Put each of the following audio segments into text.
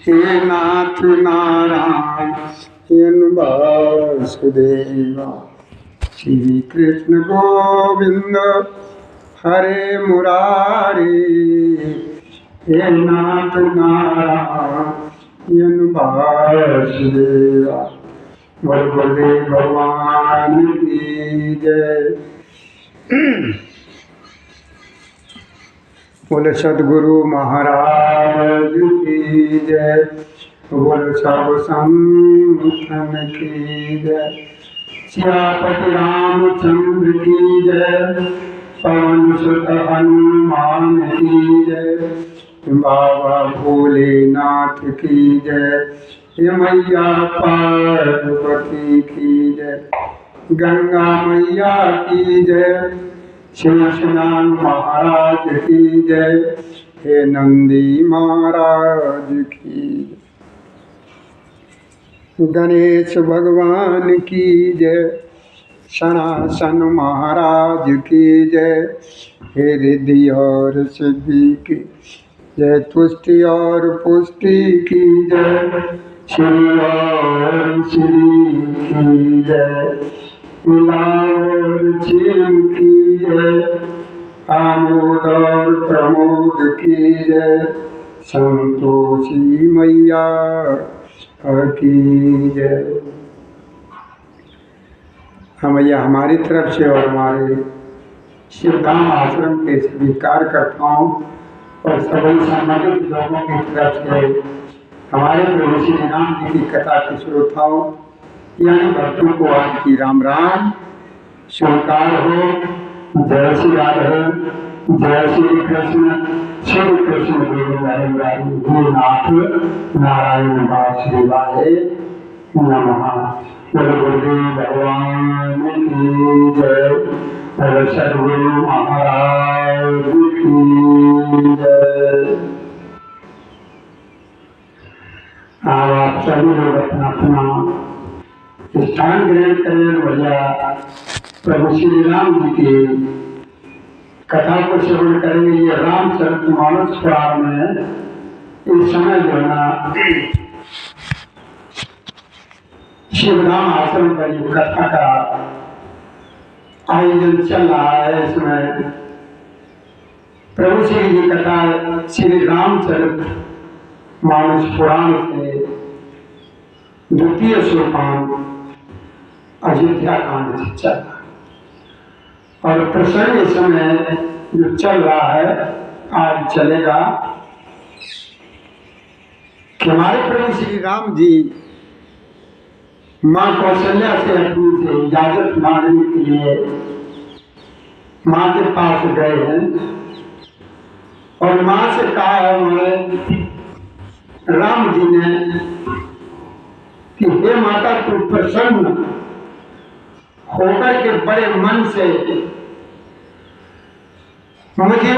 हे नाथ नारायण वासुदेवा। श्री कृष्ण गोविंद हरे मुरारी। हे नाथ नारायण वासुदेवा। गुरुदेव भगवान की जय। बोले सदगुरु महाराज की जय। बोले सब संतन की जय। सियापति रामचंद्र की जय। पवन सुत हनुमान की जय। बाबा भोलेनाथ की जय। हे मैया पार्वती की जय। गंगा मैया की जय। शेषनाग महाराज की जय। हे नंदी महाराज की जय। गणेश भगवान की जय। सनातन महाराज की जय। हे रिद्धि और सिद्धि की जय। तुष्टि और पुष्टि की जय। श्री और श्री की जय। लाल चीन की जय। आमोद और प्रमोद की जय। संतोषी मैया की जय। मैया हमारी तरफ से और हमारे शिवधाम आश्रम के सभी कार्यकर्ताओं और सभी संबंधित लोगों की तरफ से हमारे प्रभु श्री राम जी की कथा के श्रोताओं यानी भक्तों को आज की राम राम स्वीकार हो। जय श्री राधे। जय श्री कृष्ण। श्री कृष्ण नाथ नारायण वासुदेवाय नमः। गुरुदेव भगवान की जय। सदगुरु महाराज की जय। आप सभी लोग अपना अपना स्थान ग्रहण करें। भैया प्रभु श्री राम जी की कथा को श्रवण करेंगे। ये रामचरितमानस पुराण में इस समय जो है ना शिवधाम आश्रम का जो कथा का आयोजन चल रहा है। इसमें प्रभु श्री जी कथा श्री रामचरितमानस पुराण से द्वितीय सोपान अयोध्या कांड से चल रहा है। और प्रसंग इस समय जो चल रहा है आज चलेगा कि हमारे प्रभु श्री राम जी माँ कौशल्या से अपनी से इजाजत मांगने के लिए माँ के पास गए हैं और माँ से कहा है उन्होंने राम जी ने कि हे माता तू प्रसन्न होकर के बड़े मन से मुझे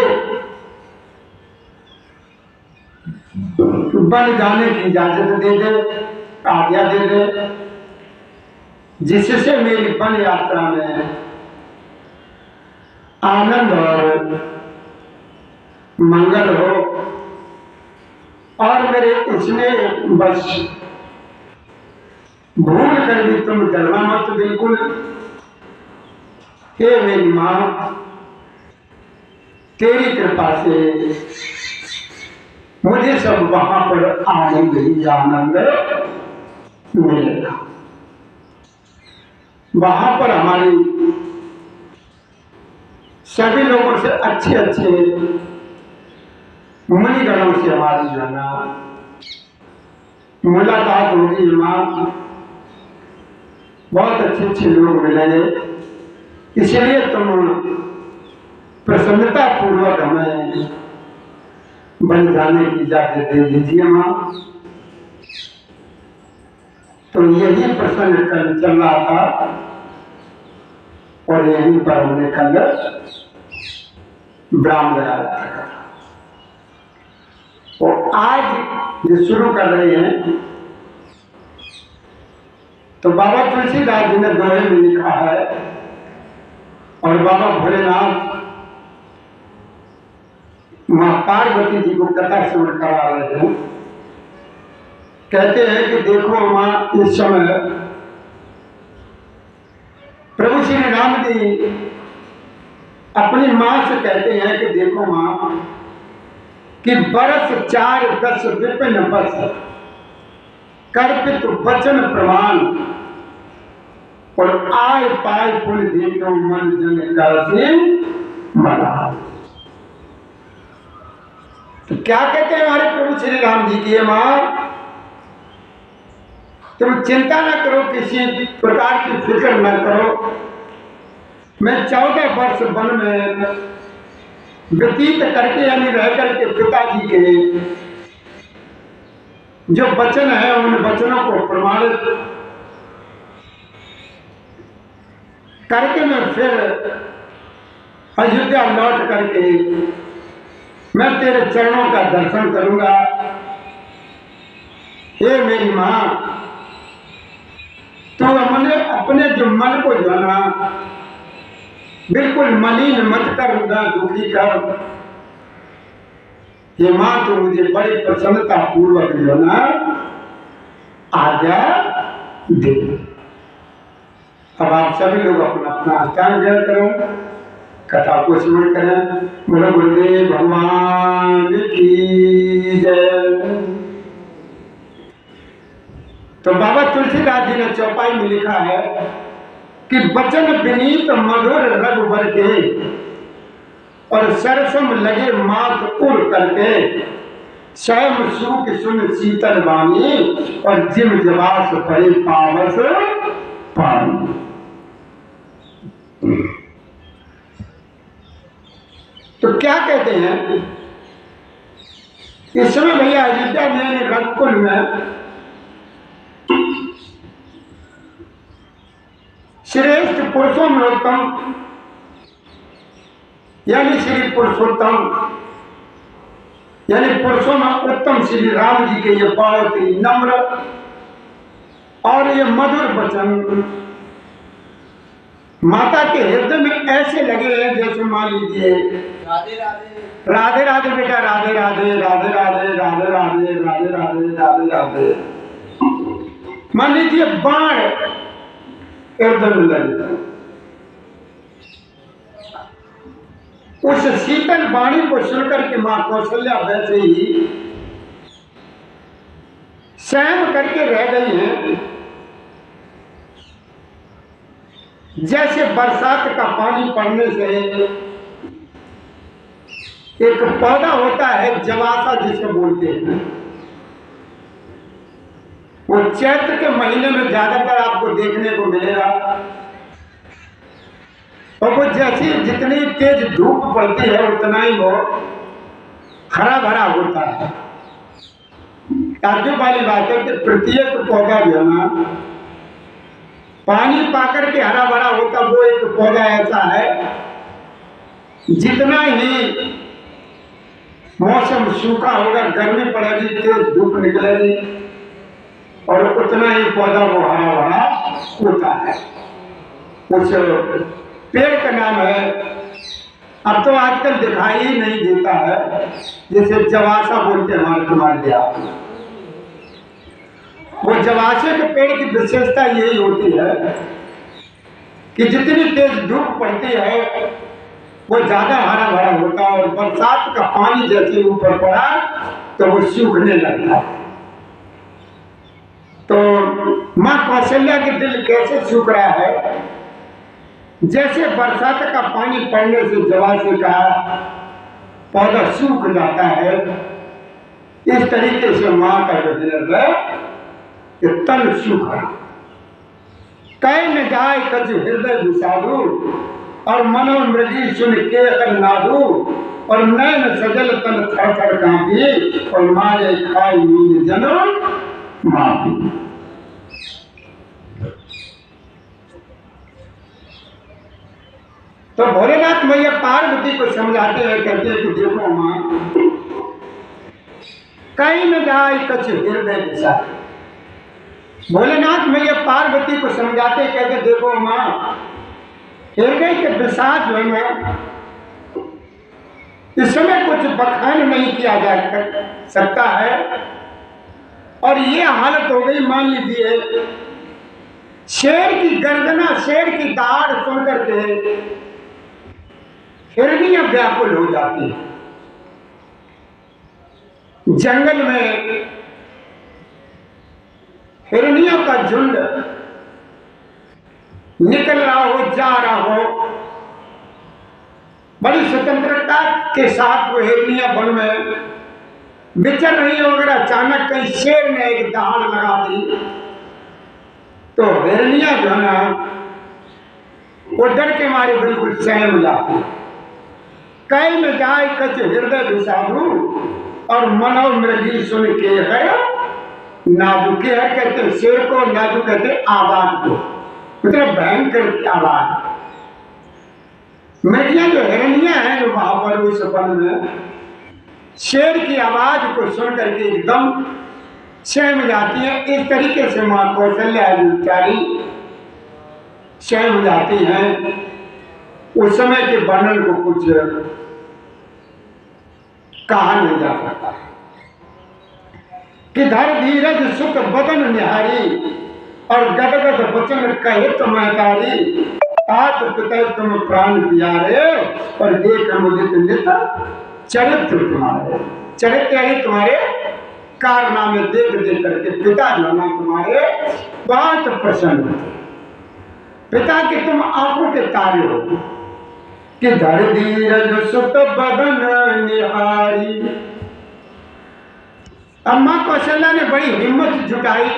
बन जाने की इजाजत दे दे, आज्ञा दे दे, जिससे मेरी वन यात्रा में आनंद और मंगल हो और मेरे इसमें बस भूल कर भी तुम डरना मत बिल्कुल। हे मेरी माँ तेरी कृपा से मुझे सब वहां पर आनंद ही आनंद मिलेगा। वहां पर हमारी सभी लोगों से अच्छे अच्छे मुनिगणों से हमारी जो है ना मुलाकात होगी। माँ बहुत अच्छे अच्छे लोग मिलेंगे, इसलिए तुम प्रसन्नता पूर्वक हमें बन जाने की इजाजत दे दीजिए माँ। तो यही प्रसंग कल चल रहा था और यहीं पर हमने कल विराम लगाया था। और आज जो शुरू कर रहे हैं तो बाबा तुलसीदास जी ने दोहे में लिखा है और बाबा भोलेनाथ माँ पार्वती जी को कथा श्रवण करा रहे हैं कहते हैं कि देखो माँ, इस समय प्रभु श्री राम जी अपनी माँ से कहते हैं कि देखो माँ, कि बरस 4-10 विपिन बस कर्पित वचन प्रमाण, और आय पाय पुण्य देखो मन जन कर से मना। तो क्या कहते हैं हमारे प्रभु श्री राम जी की माँ, तुम चिंता न करो, किसी प्रकार की फिक्र न करो। मैं 14 वर्ष वन में व्यतीत करके, यानी रह करके पिताजी के जो वचन है उन वचनों को प्रमाणित करके मैं फिर अयोध्या लौट करके मैं तेरे चरणों का दर्शन करूंगा। हे मेरी माँ, तो अपने जो मन को जो है ना बिल्कुल मलिन मत कर, ना दुखी कर। ये माँ, तो मुझे बड़ी प्रसन्नता पूर्वक जो ना आज्ञा दे। अब आप सभी लोग अपना अपना अष्टांग ग्रहण करो, कथा को स्मरण करें। बोलो गुरुदेव भगवान की जय। तो बाबा तुलसीदास जी ने चौपाई में लिखा है कि वचन विनीत मधुर रघुवर के, और सरसम लगे मात उड़ करके, स्वयं सूख सुन शीतल वाणी, और जिम जवास पड़े पावस पानी। तो क्या कहते हैं, इस समय भैया अयोध्या में रघुकुल में श्रेष्ठ पुरुषोत्तम यानी श्री पुरुषोत्तम यानी पुरुषों में उत्तम श्री राम जी के ये बहुत ही नम्र और ये मधुर वचन माता के हृदय में ऐसे लगे हैं जैसे मान लीजिए राधे राधे राधे राधे बेटा, राधे राधे राधे राधे राधे राधे राधे राधे राधे राधे। मान लीजिए बाण हृदय में लगे, उस शीतल वाणी को सुनकर के मां कौशल्या वैसे ही सहम करके रह गई हैं, जैसे बरसात का पानी पड़ने से एक पौधा होता है जवासा जिसे बोलते हैं, वो चैत्र के महीने में ज्यादातर आपको देखने को मिलेगा। और वो जैसी जितनी तेज धूप पड़ती है उतना ही वो हरा भरा होता है। ताज्जुब वाली बात है कि प्रत्येक पौधा जो है ना पानी पाकर के हरा भरा होता, वो एक पौधा ऐसा है जितना ही मौसम सूखा होगा, गर्मी पड़ेगी, तेज धूप निकलेगी, और उतना ही पौधा वो हरा भरा होता है। उस पेड़ का नाम है, अब तो आजकल दिखाई ही नहीं देता है, जैसे जवासा बोलते हैं हमारे तुम्हारे यहाँ। वो जवासे के पेड़ की विशेषता यही होती है कि जितनी तेज धूप पड़ती है वो ज्यादा हरा भरा होता है, और बरसात का पानी जैसे ऊपर पड़ा तो वो सूखने लगता है। तो मां कौशल्या के दिल कैसे सूख रहा है, जैसे बरसात का पानी पड़ने से जवासे का पौधा सूख जाता है, इस तरीके से मां का जो दिल है कि तन सूखा। कह न जाए कछ हृदय विषादु, और मनो मृगी सुन के अकल नादू, और नैन सजल तन थर थर कांपी, और मारे खाई नींद जन माफी। तो भोलेनाथ मैया पार्वती को समझाते हैं, कहते हैं कि देखो मां, कहीं न जाए कछ हृदय विषाद। भोलेनाथ मैया पार्वती को समझाते कहते देखो मां, हृदय के विषाद जो है इस समय कुछ बखान नहीं किया जा सकता है, और ये हालत हो गई, मान लीजिए शेर की गर्दना, शेर की दाढ़ सुन करके हिरनियां व्याकुल हो जाती है। जंगल में हिरनियों का झुंड निकल रहा हो, जा रहा हो, बड़ी स्वतंत्रता के साथ वो हिरनियां वन में विचर रही हो, अगर अचानक कहीं शेर ने एक दहाड़ लगा दी तो हिरनियां जो है ना वो डर के मारे बिल्कुल सहम जाती। कई में जाए कच हृदय विषादु और मनो मृगी सुन के है नादु। के है कहते शेर को, नादु कहते आवाज को, मतलब भयंकर की आवाज। मृगियां जो हिरनियां हैं जो वहां पर उस वन में शेर की आवाज को सुन करके एकदम सहम जाती है। इस तरीके से मां कौशल्या बेचारी सहम जाती हैं। उस समय के वर्णन को कुछ कहा नहीं जा सकता। कि धर धीरज सुख बदन निहारी और गदगद वचन कहे तुम्हारी, तात पिता तुम प्राण प्यारे और देख मुदित नित चरित्र तुम्हारे। चरित्र ही तुम्हारे कारनामे देख देख करके पिता जो ना तुम्हारे बहुत प्रसन्न थे। पिता के तुम आंखों के तारे हो। कि धर धीरज सुत बदन निहारी। अम्मा कौशल्या ने बड़ी हिम्मत जुटाई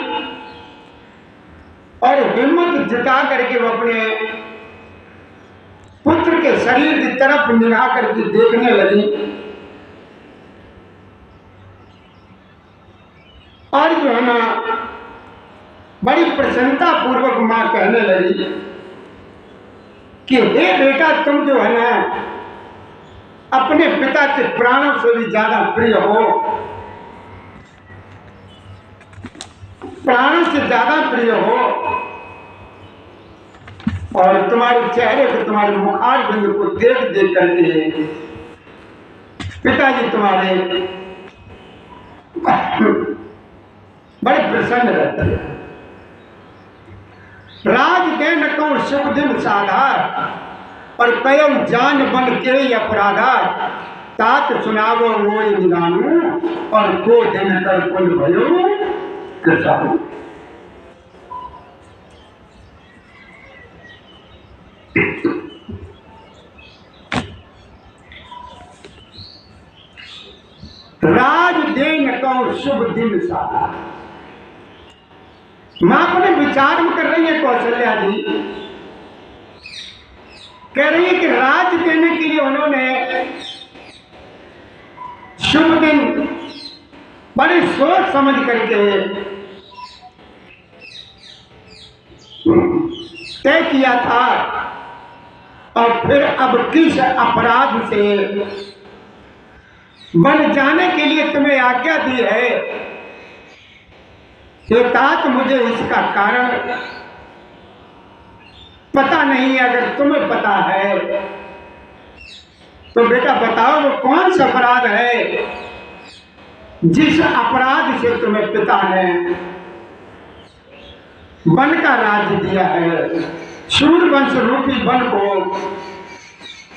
और हिम्मत जुटा करके वो अपने पुत्र के शरीर की तरफ निगाह करके देखने लगी और जो है ना बड़ी प्रसन्नता पूर्वक मां कहने लगी कि हे बेटा, तुम जो है ना अपने पिता के प्राणों से भी ज्यादा प्रिय हो, प्राणों से ज्यादा प्रिय हो, और तुम्हारे चेहरे को, तुम्हारे मुखार बिंदु को देख देख करके पिताजी तुम्हारे बड़े प्रसन्न रहते हैं। राज देन को शुभ दिन साधा और कयो जान बन के अपराधा, तात सुनावो वो निदानू और को दिन कर कुल भयो कृषाणु। राज देन को शुभ दिन साधा। मां अपने विचार में कर रही है कौशल्या जी, कह रही है कि राज देने के लिए उन्होंने शुभ दिन बड़ी सोच समझ करके तय किया था, और फिर अब किस अपराध से बन जाने के लिए तुम्हें आज्ञा दी है। तात मुझे इसका कारण पता नहीं, अगर तुम्हें पता है तो बेटा बताओ वो कौन सा अपराध है जिस अपराध से तुम्हें पिता ने वन का राज्य दिया है। सूर्यवंश रूपी वन को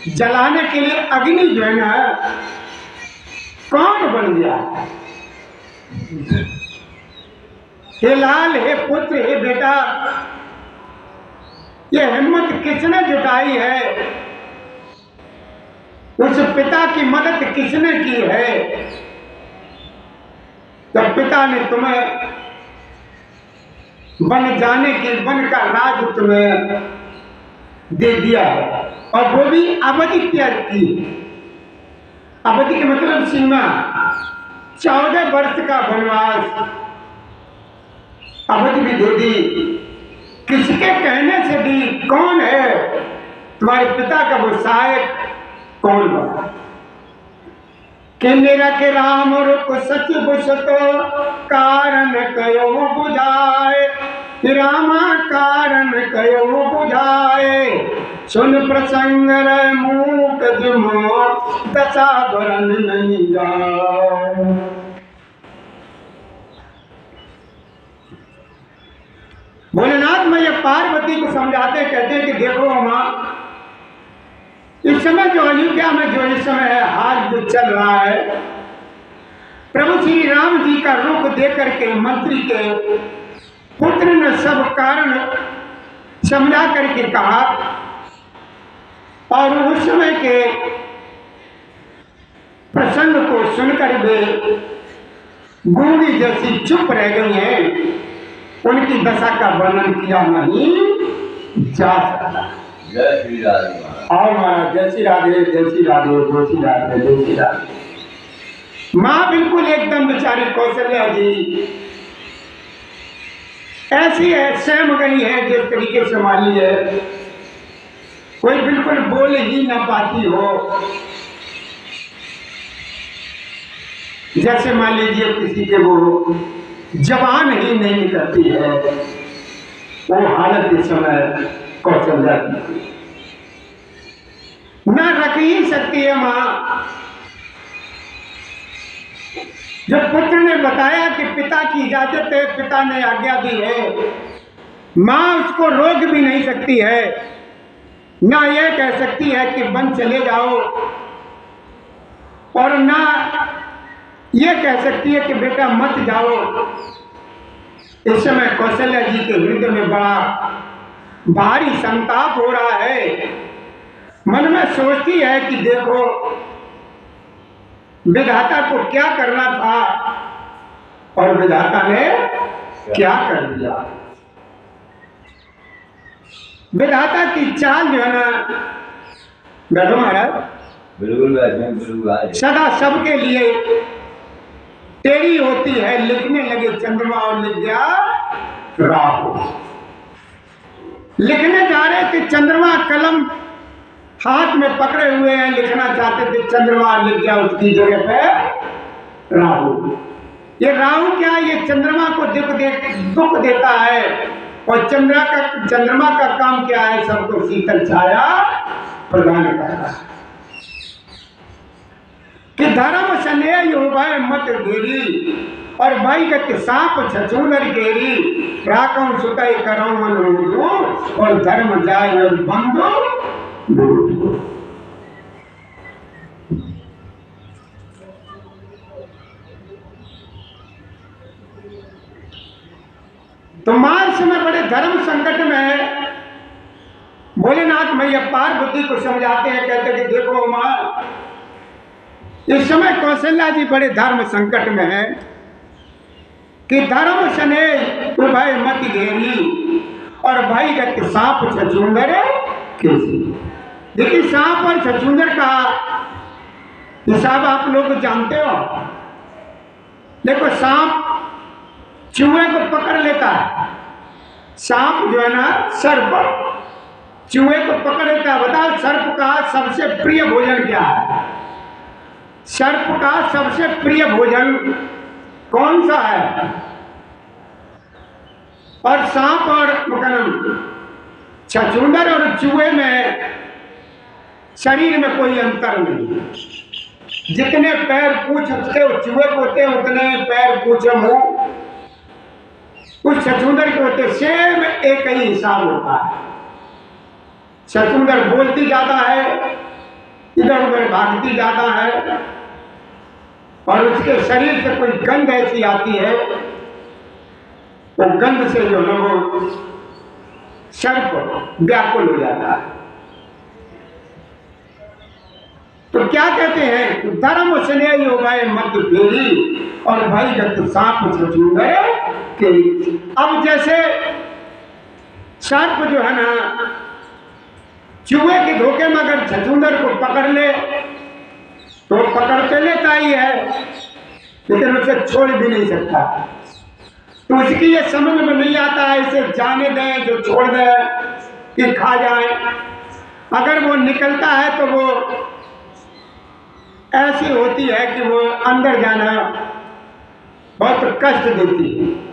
जलाने के लिए अग्नि जो है ना कौन बन गया? हे लाल, हे पुत्र, हे बेटा, ये हिम्मत किसने जुटाई है? उस पिता की मदद किसने की है जब पिता ने तुम्हें बन जाने के, वन का राज तुम्हें दे दिया है, और वो भी अवधि त्याग की। अवधि के मतलब सीमा, 14 वर्ष का वनवास अवधि भी दे दी। किसके कहने से दी? कौन है तुम्हारे पिता का वो सहायक? कौन बना? कि मेरा के राम रुक सच बुझतो कारण कयो बुझाए, रामा कारण कयो बुझाए, सुन प्रसंग मूक जुमो दशा वरन नहीं जाए। मैया पार्वती को समझाते कहते हैं कि देखो माँ, इस समय जो अयोध्या में जो इस समय हाल जो चल रहा है, प्रभु श्री राम जी का रूप दे करके मंत्री के पुत्र ने सब कारण समझा करके कहा, और उस समय के प्रसंग को सुनकर वे गूंगी जैसी चुप रह गई हैं, उनकी दशा का वर्णन किया नहीं जा सकता। जय श्री राधे। और महाराज जय श्री राधे, जय श्री राधे, जय श्री राधे, जय श्री राधे। माँ बिल्कुल एकदम बेचारी कौशल्या जी ऐसी है, सहम गई है जिस तरीके से मान लीजिए कोई बिल्कुल बोल ही ना पाती हो, जैसे मान लीजिए किसी के वो जबान ही नहीं निकलती है, वो हालत इस समय कौशल्या की ना रख ही सकती है। माँ जब पुत्र ने बताया कि पिता की इजाजत है, पिता ने आज्ञा दी है, माँ उसको रोक भी नहीं सकती है, ना यह कह सकती है कि वन चले जाओ, और ना यह कह सकती है कि बेटा मत जाओ। इस समय कौशल्या जी के हृदय में बड़ा भारी संताप हो रहा है। मन में सोचती है कि देखो विधाता को क्या करना था और विधाता ने क्या कर दिया। विधाता की चाल जो है ना, बैठो महाराज, बिल्कुल सदा सबके लिए टेढ़ी होती है। लिखने लगे चंद्रमा और लिख गया राहु। लिखने जा रहे थे, चंद्रमा कलम हाथ में पकड़े हुए हैं, लिखना चाहते थे, चंद्रमा लिख गया उसकी जगह पे राहु। ये राहु क्या, ये चंद्रमा को दुख देता है, और चंद्रमा का काम क्या है, सबको शीतल छाया प्रदान करना है। कि धर्म स्नेह उभय मत घेरी, और भाई गति सांप छछूनर घेरी, राखों सुतई करो मन, और धर्म जाय और बंधु। तो मां इस समय बड़े धर्म संकट में है। भोलेनाथ मैया पार्वती को समझाते हैं, कहते कि देखो मां, इस समय कौशल्या जी बड़े धर्म संकट में है कि धर्म स्नेह उभय मत घेरी, और भाई गति सांप छछूंदर केसी। देखिए सांप और छछूंदर का हिसाब आप लोग जानते हो। देखो सांप चूहे को पकड़ लेता है, सांप जो है ना सर्प चूहे को पकड़ लेता है। बताओ सर्प का सबसे प्रिय भोजन क्या है? सर्प का सबसे प्रिय भोजन कौन सा है? और सांप और छछूंदर और चूहे में शरीर में कोई अंतर नहीं। जितने पैर पूछ उसके चूहे को होते उतने पैर पूछ मुंह उस छछूंदर के होते, सेम एक ही हिसाब होता है। छछूंदर बोलती ज्यादा है, इधर उधर भागती ज्यादा है, और उसके शरीर से कोई गंध ऐसी आती है, वो गंध से जो है वो सर्प व्याकुल हो जाता है। तो क्या कहते हैं, धर्म स्नेह उभय मत घेरी, और भाई गति सांप छछूंदर के। अब जैसे सर्प जो है ना चूहे के धोखे में अगर छछूंदर को पकड़ ले तो पकड़ तो लेता ही है, लेकिन उसे छोड़ भी नहीं सकता। तो उसकी ये समझ में नहीं आता है, इसे जाने दें जो छोड़ दें कि खा जाए। अगर वो निकलता है तो वो ऐसी होती है कि वो अंदर जाना बहुत कष्ट देती है।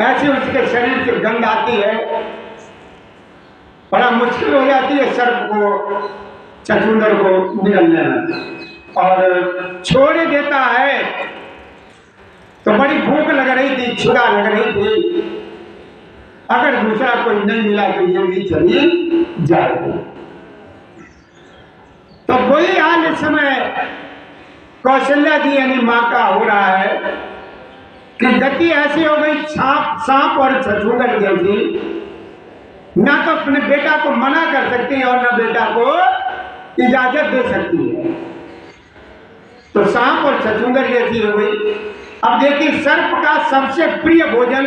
ऐसी उसके शरीर से गंध आती है, बड़ा मुश्किल हो जाती है सर्प को छछूंदर को निकलने में, और छोड़ देता है। तो बड़ी भूख लग रही थी, क्षुधा लग रही थी। अगर दूसरा कोई नहीं मिला तो ये भी चली जाएगी। तो वही हाल इस समय कौशल्या जी यानी माँ का हो रहा है कि गति ऐसी हो गई सांप और छछूंदर जैसी, ना तो अपने बेटा को मना कर सकती है और ना बेटा को इजाजत दे सकती है। तो सांप और छछूंदर जैसी हो गई। अब देखिए, सर्प का सबसे प्रिय भोजन,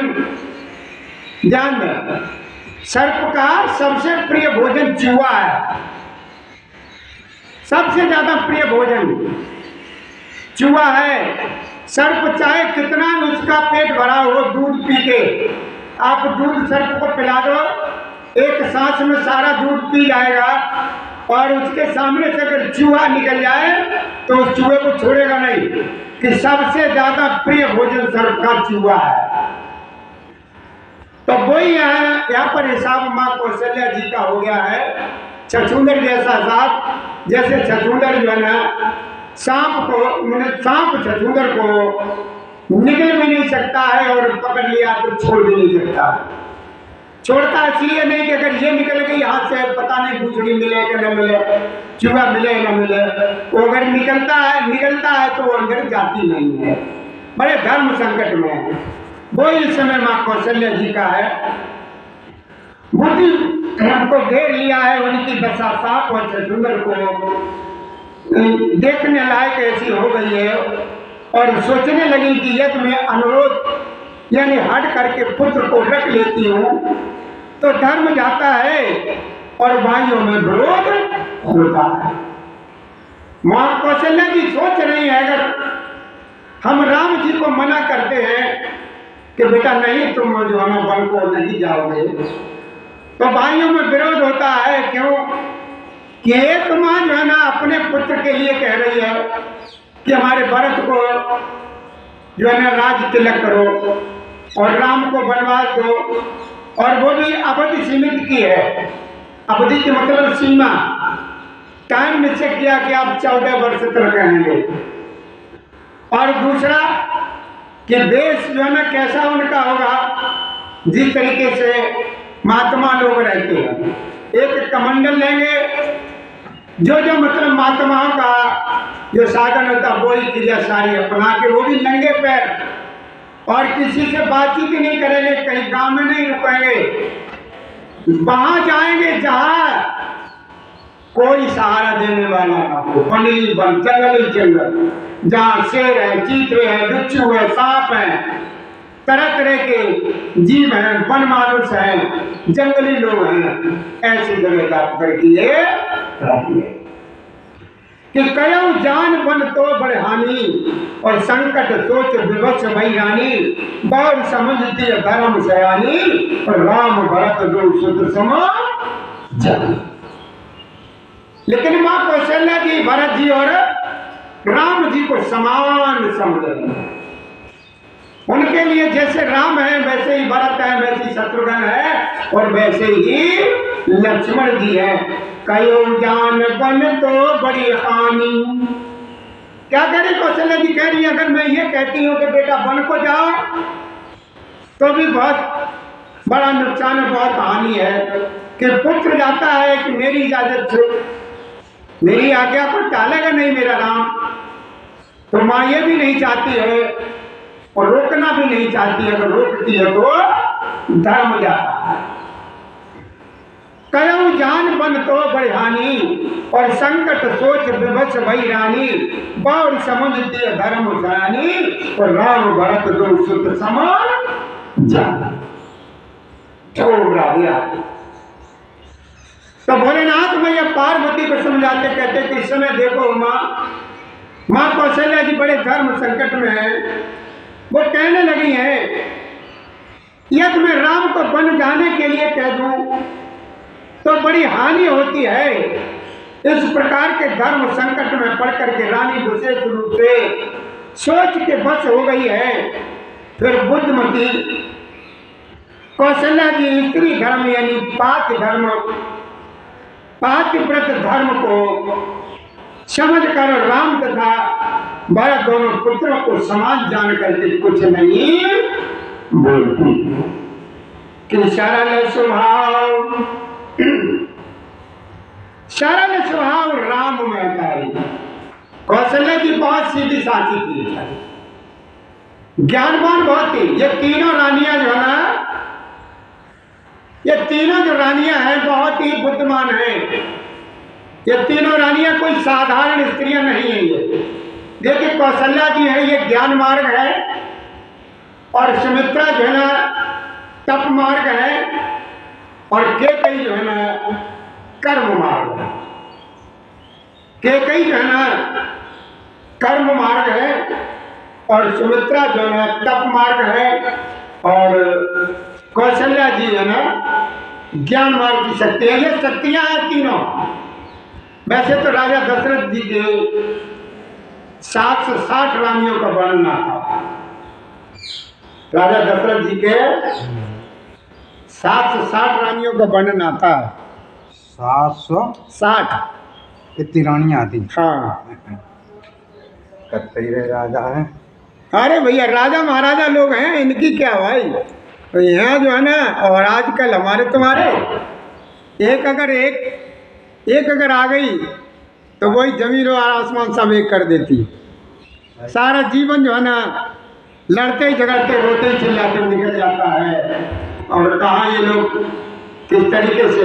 ध्यान में, सर्प का सबसे प्रिय भोजन चूहा है। सबसे ज्यादा प्रिय भोजन चूहा है। सर्प चाहे कितना उसका पेट भरा हो दूध पी के, आप दूध सर्प को पिला दो, एक सांस में सारा दूध पी जाएगा, और उसके सामने से अगर चूहा निकल जाए तो उस चूहे को छोड़ेगा नहीं, कि सबसे ज्यादा प्रिय भोजन सर्प का चूहा है। तो वही यहाँ पर हिसाब माँ कौशल्या जी का हो गया है। छछूंदर जैसा सांप, जैसे छछूंदर जो है ना सांप छछूंदर को निकल भी नहीं सकता है, और पकड़ लिया तो छोड़ भी नहीं सकता। छोड़ता इसलिए नहीं कि अगर ये निकल गई हाथ से पता नहीं पूछड़ी मिले कि न मिले, चूहा मिले न मिले, वो अगर निकलता है तो वो अंदर जाती नहीं है, बड़े धर्म संकट में है। वो इस समय माँ कौशल्या जी का है। बुद्धि हमको घेर लिया है, उनकी दशा सांप और छछूंदर को देखने लायक ऐसी हो गई है, और सोचने लगी कि यदि मैं अनुरोध यानी हट करके पुत्र को रख लेती हूँ तो धर्म जाता है और भाइयों में विरोध होता है। माँ कौशल्या जी सोच रही है, अगर हम राम जी को मना करते हैं कि बेटा नहीं तुम जो है वन को नहीं जाओगे, तो भाइयों में विरोध होता है। क्यों कि एक माँ जो है ना अपने पुत्र के लिए कह रही है कि हमारे भरत को जो है ना राज तिलक करो और राम को वनवास दो, और वो भी अवधि सीमित की है। अवधि के मतलब सीमा, टाइम निश्चय किया कि आप 14 वर्ष तक रहेंगे। और दूसरा कि देश जो है ना कैसा उनका होगा, जिस तरीके से महात्मा लोग रहते हैं, एक कमंडल लेंगे, जो मतलब महात्माओं का जो साधन होता है वही क्रिया सारी अपना के, वो भी नंगे पैर, और किसी से बातचीत ही नहीं करेंगे, कहीं गांव में नहीं रुकेंगे, वहां जाएंगे जहां कोई सहारा देने वाला ना हो, बनी बन जंगल, जहाँ शेर है, चीते हैं, बिच्छू है, सांप है, तरह तरह के जीव हैं, वन मानुष हैं, जंगली लोग हैं, ऐसी जगह का करके कि कयो जान बन तो बड़े हानि, और संकट सोच विवश भई रानी, बार समझती धर्म सयानी, और राम भरत दो सुत समान जानी। लेकिन माँ कौशल्या जी भरत जी और राम जी को समान समझ रही है। उनके लिए जैसे राम है वैसे ही भरत है, वैसे ही शत्रुघ्न है, और वैसे ही लक्ष्मण जी है। कयो जान बन तो बड़ी हानि। क्या कह रही कौशल्या जी? कह रही है अगर मैं ये कहती हूँ कि बेटा वन को जाओ तो भी बहुत बड़ा नुकसान है, बहुत हानि है। कि पुत्र जाता है कि मेरी इजाजत से, मेरी आज्ञा को टालेगा नहीं मेरा राम, तो माँ ये भी नहीं चाहती है और रोकना भी नहीं चाहती है। अगर रोकती है तो धर्म जाता है। कयो जान बन तो बड़ी हानि, और संकट सोच विवश भई रानी, बार समझती धर्म सयानी, और राम भरत दो सुत समान जानी। तो भोलेनाथ मैया पार्वती को समझाते कहते कि इस समय देखो माँ कौशल्या जी बड़े धर्म संकट में है। वो कहने लगी है यदि मैं राम को वन जाने के लिए कह दूं तो बड़ी हानि होती है। इस प्रकार के धर्म संकट में पड़ करके रानी विशेष रूप से सोच के बस हो गई है। फिर बुद्धमती कौशल्या जी स्त्री धर्म यानी पातिव्रत धर्म को समझकर राम तथा भरत दोनों पुत्रों को समान जान करके कुछ नहीं बोलती। कि सरल स्वभाव सरल स्वभाव राम महतारी। कौशल्या जी बहुत सीधी साची थी, ज्ञानवान बहुत थी। ये तीनों रानियां जो है ना, ये तीनों जो रानियां हैं बहुत ही बुद्धिमान हैं। ये तीनों रानियां कोई साधारण स्त्रियां नहीं है। ये देखिए कौशल्या जी है, ये ज्ञान मार्ग है, और सुमित्रा जो है ना तप मार्ग है, और कैकेयी जो है ना कर्म मार्ग है। कैकेयी जो है ना कर्म मार्ग है, और सुमित्रा जो है तप मार्ग है, और कौशल्या जी है ना ज्ञान मार्ग की शक्ति है। ये शक्तियां हैं तीनों। वैसे तो राजा दशरथ जी के 760 रानियों का वर्णन था। राजा दशरथ जी के 760 रानियों का वर्णन आता है। 760 इतनी रानियाँ आती। हाँ, करते ही रहे राजा है। अरे भैया राजा महाराजा लोग हैं, इनकी क्या भाई। तो यहाँ जो है ना, और आजकल हमारे तुम्हारे एक अगर आ गई तो वही जमीन और आसमान सब एक कर देती। सारा जीवन जो है ना लड़ते झगड़ते रोते चिल्लाते निकल जाता है। और कहाँ ये लोग किस तरीके से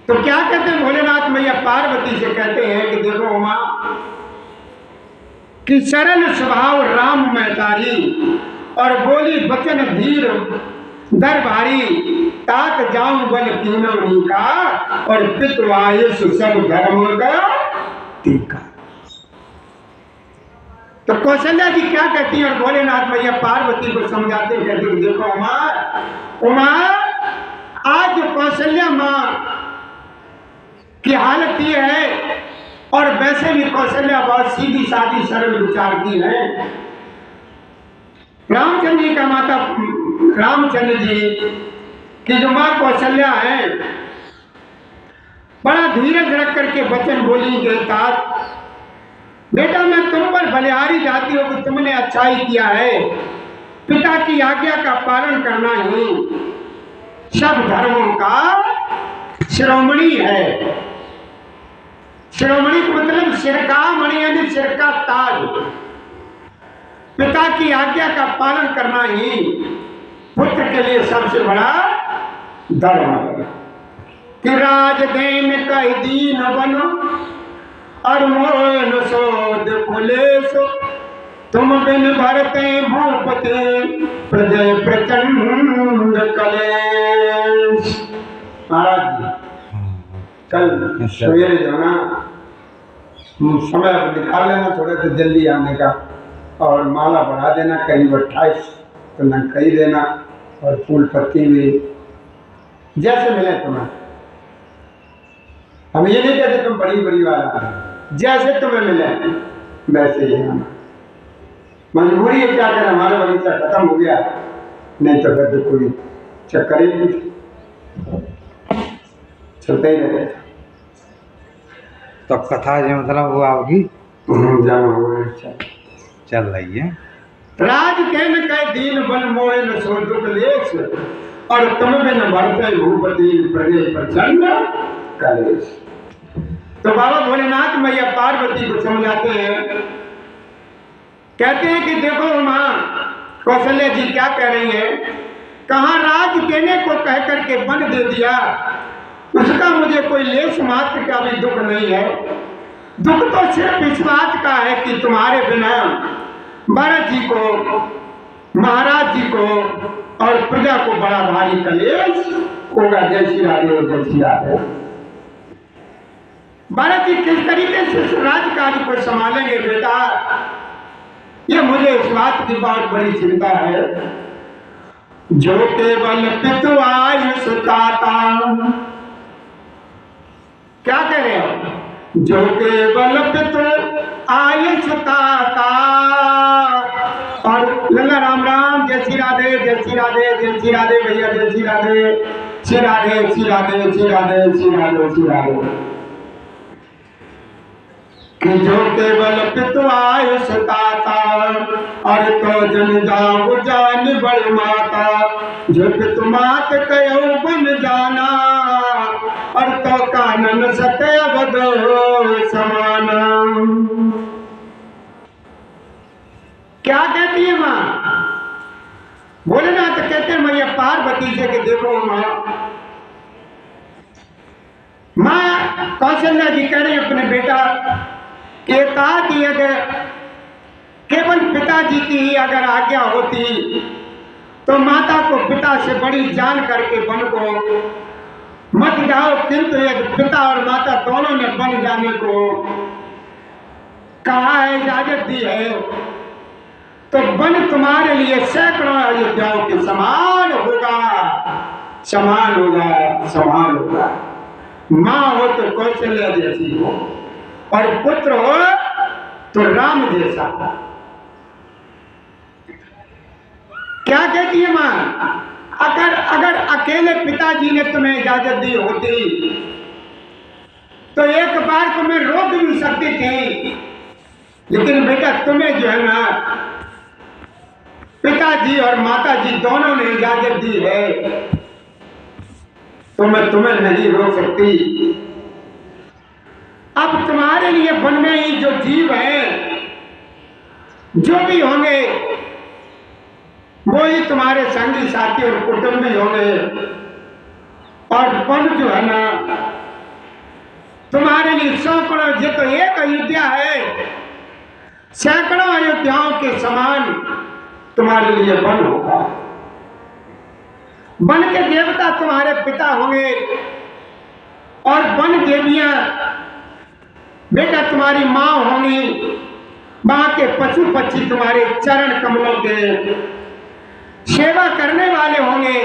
तो क्या कहते हैं भोलेनाथ मैया पार्वती से कहते हैं कि देखो उमा कि सरल स्वभाव राम महतारी, और बोली वचन धीर दर भारी, तात जाऊं बल तीनों का, और पितवायुष सब धर्म का टीका। तो कौशल्या जी क्या कहती है, और भोलेनाथ मैया पार्वती को समझाते हैं, कहती है देखो उमा आज जो कौशल्या माँ की हालत ये है, और वैसे भी कौशल्या बहुत सीधी सादी सरल विचार की है। रामचंद्र जी का माता रामचंद्र जी की जो माँ कौशल्या है, बड़ा धीरज रख करके वचन बोली गई था, बेटा मैं तुम पर बलिहारी जाती हूँ कि तुमने अच्छा ही किया है। पिता की आज्ञा का पालन करना ही सब धर्मों का शिरोमणि है। शिरोमणि का मतलब सिर का मणि यानी सिर का ताज। पिता की आज्ञा का पालन करना ही पुत्र के लिए सबसे बड़ा धर्म है। कि राज देन कह दीन बनो, और मोहन सोद पुलेश, तुम बिन भरते भूपति प्रजय प्रचंड कलेश। महाराज जी कल सवेरे जो ना समय निकाल लेना थोड़े से जल्दी आने का, और माला बढ़ा देना करीब 28 तो न कही देना, और फूल पत्ती भी जैसे मिले तुम्हें। हम ये नहीं कहते तुम बड़ी बड़ी वाला, जैसे तुम्हें मिले वैसे ही आना। मजबूरी है क्या करें, हमारा बगीचा खत्म हो गया, नहीं तो फिर कोई चक्कर ही नहीं चलते ही रहते। तो कथा जो मतलब वो आपकी जाना हुआ चल रही है। राज कहन कह दीन बन मोहे न सो दुख लेस, और तुम बिन भरते भूपति प्रजे प्रचंड कलेश। तो बाबा भोलेनाथ मैया पार्वती को समझाते हैं, कहते हैं कि देखो माँ कौशल्या जी क्या कह रही है, कहाँ राज कहने को कह करके बन दे दिया, उसका मुझे कोई लेश मात्र का भी दुख नहीं है। दुख तो सिर्फ इस बात का है कि तुम्हारे बिना भरत जी को, महाराज जी को और प्रजा को बड़ा भारी कलेश होगा। जय श्री राधे, जय श्री राधे। भरत जी किस तरीके से इस राज्यकार्य को संभालेंगे बेटा, ये मुझे इस बात की बहुत बड़ी चिंता है। जो केवल पितु आयुष ताता, क्या कह रहे हो, जो केवल पितु आयुष ताता। और लल्ला राम राम, जय श्री राधे, जय श्री राधे, जय श्री राधे भैया, जय श्री राधे, श्री राधे, श्री राधे, श्री राधे, श्री राधे, श्री राधे। कि जो केवल पितु आयुष दाता, और तो जन जाऊ जान बड़ माता। जो पितु मात कयो बन जाना, और तो कानन सत्य अवध समाना। क्या कहती है माँ? भोलेनाथ कहते हैं मैया पार्वती से कि देखो माँ कौशल्या जी कह रहे अपने बेटा के तात अगर केवल पिताजी की ही अगर आज्ञा होती तो माता को पिता से बड़ी जान करके वन को मत जाओ, किंतु एक पिता और माता दोनों ने बन जाने को कहा है, इजाजत दी है, तो वन तुम्हारे लिए सैकड़ों अयोध्याओं के समान होगा, समान होगा, समान होगा। माँ हो तो कौशल्या जैसी हो, और पुत्र हो तो राम जैसा हो। क्या कहती है माँ? अगर अकेले पिताजी ने तुम्हें इजाजत दी होती तो एक बार को मैं रोक भी सकती थी, लेकिन बेटा तुम्हें जो है ना पिताजी और माताजी दोनों ने इजाजत दी है, तो मैं तुम्हें नहीं रोक सकती। अब तुम्हारे लिए वन में ही जो जीव हैं, जो भी होंगे, वो ही तुम्हारे संगी साथी और कुटुंबी होंगे, और वन जो है ना तुम्हारे लिए सैकड़ों, ये तो एक अयोध्या है, सैकड़ों अयोध्याओं के समान तुम्हारे लिए वन होगा। वन के देवता तुम्हारे पिता होंगे, और वन देवियां बेटा तुम्हारी माँ होंगी। माँ के पशु पक्षी तुम्हारे चरण कमलों के सेवा करने वाले होंगे।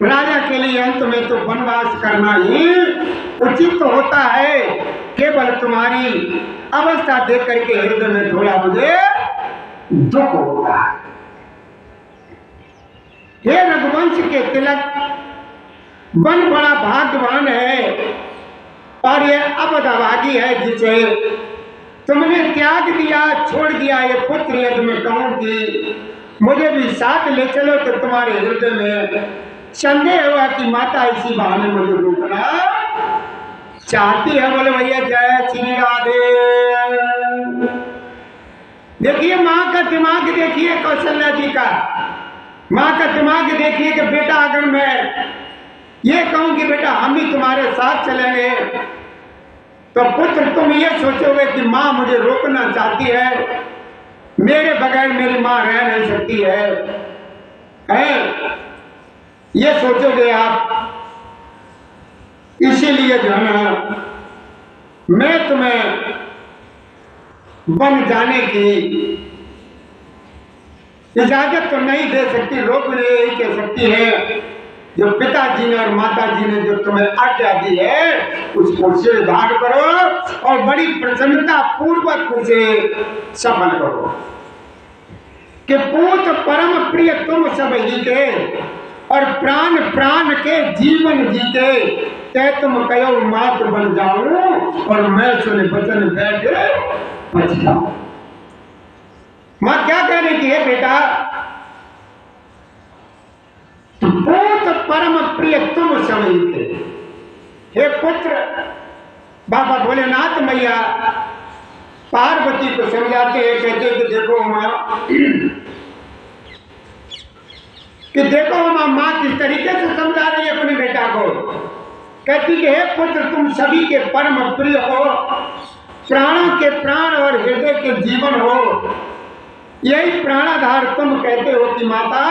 राजा के लिए अंत में तो वनवास करना ही उचित तो होता है। केवल तुम्हारी अवस्था देख करके हृदय में थोड़ा मुझे दुख होता है। हे रघुवंश के तिलक, वन बड़ा भाग्यवान है, और ये अबदभागी है जिसे तुमने त्याग दिया, छोड़ दिया। ये पुत्र यदि मैं कहूं कि मुझे भी साथ ले चलो, तो तुम्हारे हृदय में संदेह हुआ कि माता इसी बहाने मुझे रोकना चाहती है। बोले भैया जय श्री राधे। देखिए माँ का दिमाग, देखिए कौशल्या जी का माँ का दिमाग देखिए कि बेटा अगर मैं ये कहूं कि बेटा हम भी तुम्हारे साथ चलेंगे, तो पुत्र तुम ये सोचोगे कि माँ मुझे रोकना चाहती है, मेरे बगैर मेरी माँ रह नहीं सकती है? ये सोचोगे आप। इसीलिए जो है ना मैं तुम्हें वन जाने की इजाजत तो नहीं दे सकती, रोक नहीं कह सकती है। जो पिताजी ने और माताजी ने जो तुम्हें आज्ञा दी है उसको स्वीकार करो, और बड़ी प्रसन्नता पूर्वक उसे सफल करो कि पूत परम प्रिय तुम सब ही के, और प्राण प्राण के जीवन जीते, ते तुम कहो मात बन जाऊं, और मैं सुन बचन बैठे पछताऊं। माँ क्या कह रही थी? बेटा पूत परम प्रिय तुम सभी थे। हे पुत्र, बाबा भोलेनाथ मैया पार्वती को समझाते हैं, कहते कि देखो माँ, कि देखो माँ किस तरीके से समझा रही है अपने बेटा को। कहती कि हे पुत्र, तुम सभी के परम प्रिय हो, प्राणों के प्राण और हृदय के जीवन हो। यही प्राणाधार तुम कहते हो कि माता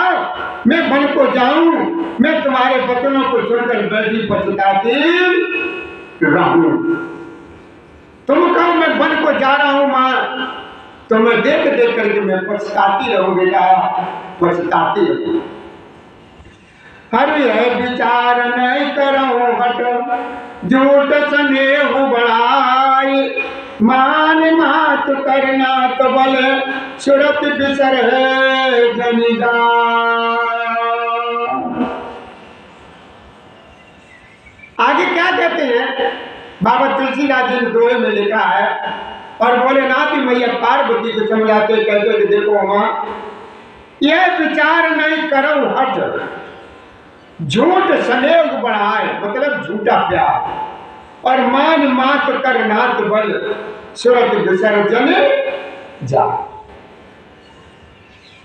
मैं वन को जाऊं, मैं तुम्हारे वचनों को सुनकर बैठी पछताती रहूं। तुम कहो मैं वन को जा रहा हूं माँ, तो मैं देख देख करके मैं पछताती रहूं बेटा, पछताती रहूं। हरि है विचार नहीं करो हट, झूठ स्नेह बढ़ाई, मान मात करना तो बोले सुरत बिसर है जनिदा। आगे क्या कहते हैं? बाबा तुलसीदास जी ने दोहे में लिखा है और भोलेनाथ की मैया पार्वती को समझाते कहते कि देखो माँ, यह विचार नहीं करो हट, झूठ सनेह बढ़ाए, मतलब झूठा प्यार, और मान मात कर नाथ बल, सुरत विसर्जन जा।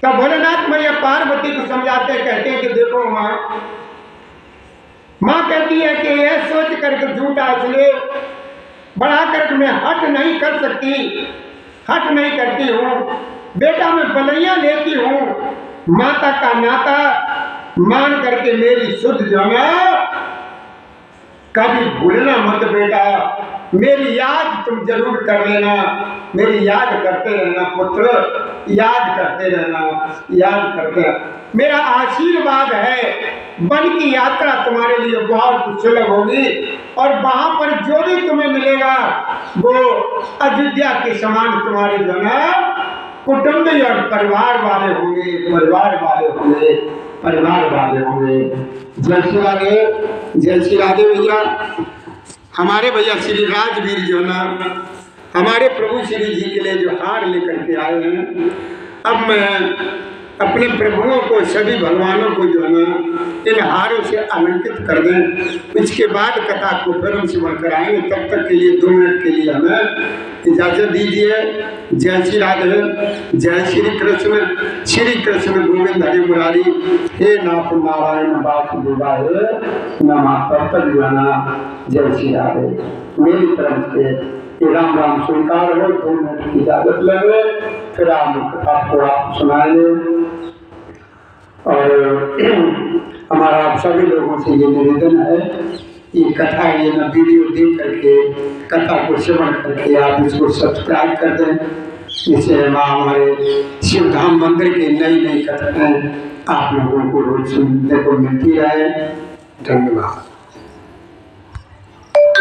तब भोलेनाथ मैया पार्वती को समझाते कहते हैं कि देखो माँ, माँ कहती है कि यह सोच करके झूठा इसलिए बढ़ा करके मैं हट नहीं कर सकती, हट नहीं करती हूँ बेटा, मैं बलैया लेती हूँ, माता का नाता मान करके मेरी शुद्ध जमा कभी भूलना मत बेटा, मेरी याद तुम जरूर कर लेना, मेरी याद करते रहना पुत्र, याद करते रहना, याद करते रहना। मेरा आशीर्वाद है, वन की यात्रा तुम्हारे लिए बहुत सुलभ होगी, और वहां पर जो भी तुम्हें मिलेगा वो अयोध्या के समान तुम्हारे जो है कुटुंबी और परिवार वाले होंगे, परिवार वाले होंगे, परिवार वाले होंगे। जय श्री राधे, जय श्री राधे। भैया हमारे भैया श्री राजवीर जो ना हमारे प्रभु श्री जी के लिए जो हार लेकर के आए हैं, अब मैं अपने प्रभुओं को, सभी भगवानों को जो है ना इन हारों से अलंकृत कर दें। इसके बाद कथा को फिर हम श्रवण कराएंगे। तब तक के लिए 2 मिनट के लिए हमें इजाजत दीजिए। जय श्री राधे, जय श्री कृष्ण गोविंद हरि मुरारी, हे नाथ नारायण वासुदेवाय नमः। तब तक जो है ना जय श्री राधे। मेरी तरफ से राम राम स्वीकार हो। 2 मिनट की इजाजत लेंगे, फिर आपको आप सुनाएंगे। और हमारा आप सभी लोगों से ये निवेदन है, ये कथा ये ना वीडियो देख करके कथा को श्रवण करके आप इसको सब्सक्राइब कर दें, जिससे हमारे शिवधाम मंदिर की नई नई कथाएं आप लोगों को रोज सुनने को मिलती रहे। धन्यवाद।